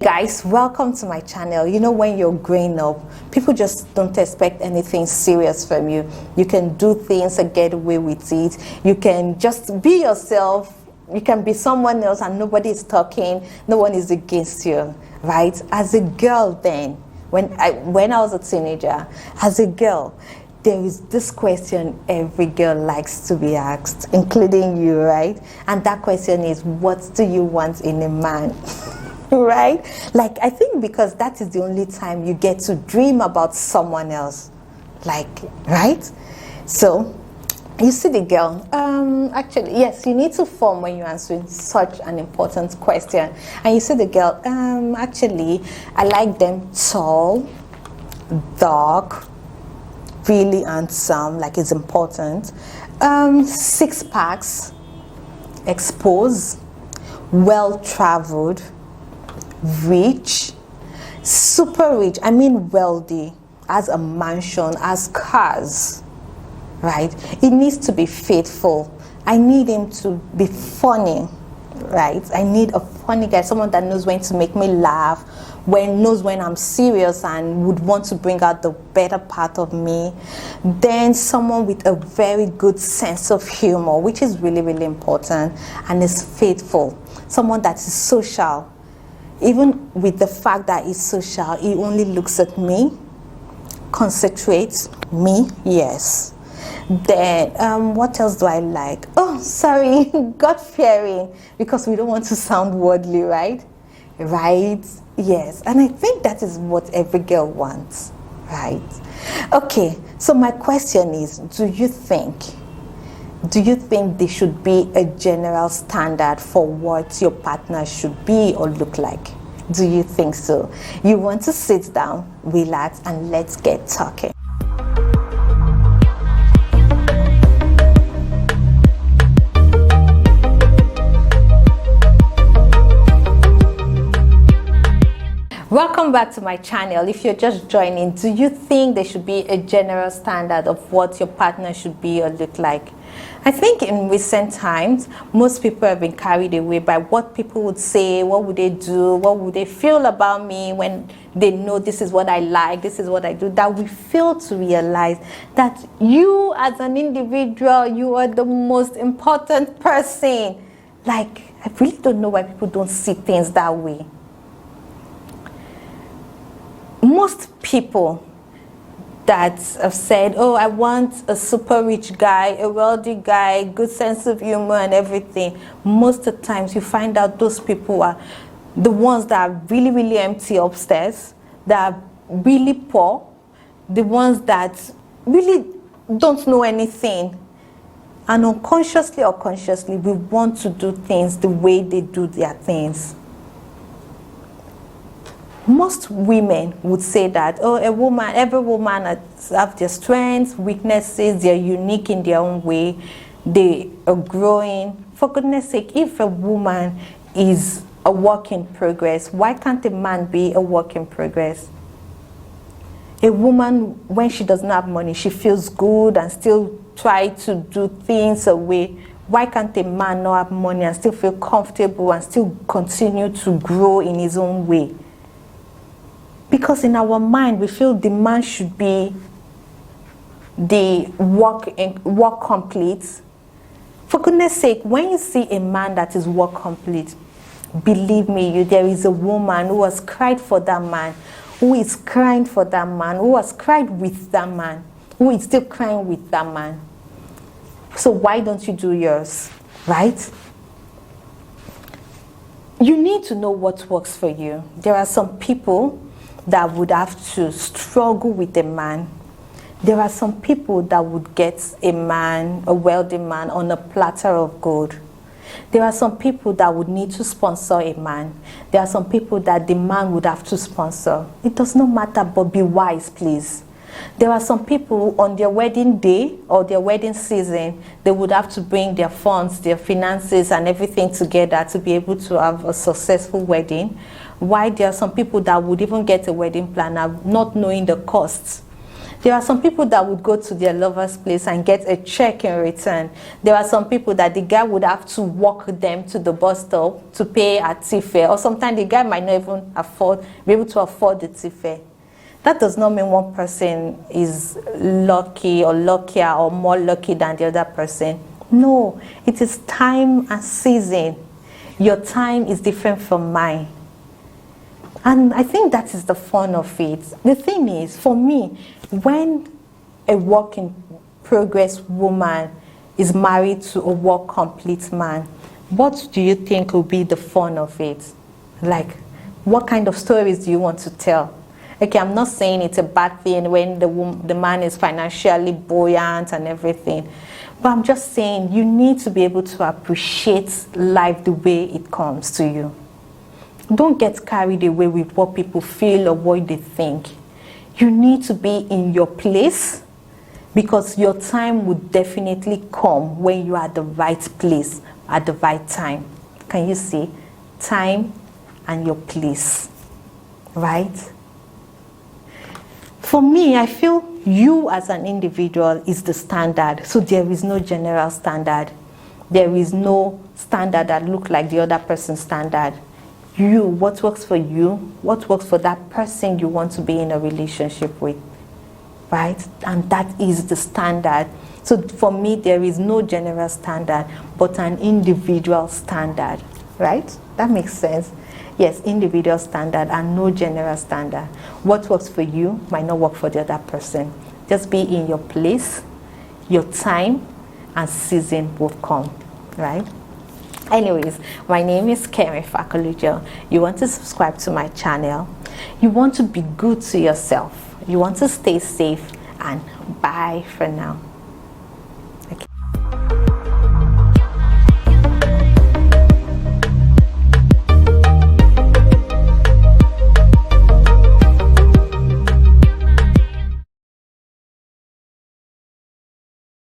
Guys, welcome to my channel. You know, when you're growing up, people just don't expect anything serious from you. You can do things and get away with it. You can just be yourself. You can be someone else and nobody is talking. No one is against you, right? As a girl then, when I was a teenager, as a girl, there is this question every girl likes to be asked, including you, right? And that question is, what do you want in a man? Right? Like, I think because that is the only time you get to dream about someone else. Like, right? So, you see the girl. Actually, yes, you need to form when you're answering such an important question. And you see the girl, actually, I like them tall, dark, really handsome, like it's important. 6 packs, exposed, well-traveled, rich, super rich, I mean wealthy, has a mansion, has cars, right? It needs to be faithful. I need him to be funny, right? I need a funny guy, someone that knows when to make me laugh, knows when I'm serious and would want to bring out the better part of me. Then someone with a very good sense of humor, which is really, really important, and is faithful. Someone that is social. Even with the fact that he's social, he only looks at me, concentrates me, yes. Then, what else do I like? Oh, sorry, God-fearing, because we don't want to sound worldly, right? Right? Yes, and I think that is what every girl wants, right? Okay, so my question is, do you think there should be a general standard for what your partner should be or look like? Do you think so? You want to sit down, relax, and let's get talking. Welcome back to my channel. If you're just joining, do you think there should be a general standard of what your partner should be or look like? I think in recent times, most people have been carried away by what people would say, what would they do, what would they feel about me when they know this is what I like, this is what I do, that we fail to realize that you as an individual, you are the most important person. Like, I really don't know why people don't see things that way. Most people that have said, oh, I want a super rich guy, a wealthy guy, good sense of humor and everything, most of the times you find out those people are the ones that are really, really empty upstairs, that are really poor, the ones that really don't know anything. And unconsciously or consciously, we want to do things the way they do their things. Most women would say that, oh, every woman has their strengths, weaknesses, they're unique in their own way, they are growing. For goodness sake, if a woman is a work in progress, why can't a man be a work in progress? A woman, when she doesn't have money, she feels good and still try to do things away. Why can't a man not have money and still feel comfortable and still continue to grow in his own way? Because in our mind, we feel the man should be the work complete. For goodness sake, when you see a man that is work complete, believe me, there is a woman who has cried for that man, who is crying for that man, who has cried with that man, who is still crying with that man. So why don't you do yours, right? You need to know what works for you. There are some people that would have to struggle with a man. There are some people that would get a man, a wealthy man, on a platter of gold. There are some people that would need to sponsor a man. There are some people that the man would have to sponsor. It does not matter, but be wise, please. There are some people on their wedding day or their wedding season, they would have to bring their funds, their finances and everything together to be able to have a successful wedding. Why there are some people that would even get a wedding planner not knowing the costs. There are some people that would go to their lover's place and get a check in return. There are some people that the guy would have to walk them to the bus stop to pay a tea fare, or sometimes the guy might not even be able to afford the tea fare. That does not mean one person is lucky or luckier or more lucky than the other person. No, it is time and season. Your time is different from mine. And I think that is the fun of it. The thing is, for me, when a work in progress woman is married to a work complete man, what do you think will be the fun of it? Like, what kind of stories do you want to tell? Okay, I'm not saying it's a bad thing when the man is financially buoyant and everything, but I'm just saying you need to be able to appreciate life the way it comes to you. Don't get carried away with what people feel or what they think. You need to be in your place, because your time would definitely come when you are at the right place at the right time. Can you see? Time and your place, right? For me, I feel you as an individual is the standard. So there is no general standard. There is no standard that looks like the other person's standard. You, what works for you, what works for that person you want to be in a relationship with, right? And that is the standard. So for me, there is no general standard, but an individual standard, right? That makes sense. Yes, individual standard and no general standard. What works for you might not work for the other person. Just be in your place, your time and season will come, right? Anyways, my name is Kemi Fakolujo. You want to subscribe to my channel. You want to be good to yourself. You want to stay safe, and bye for now.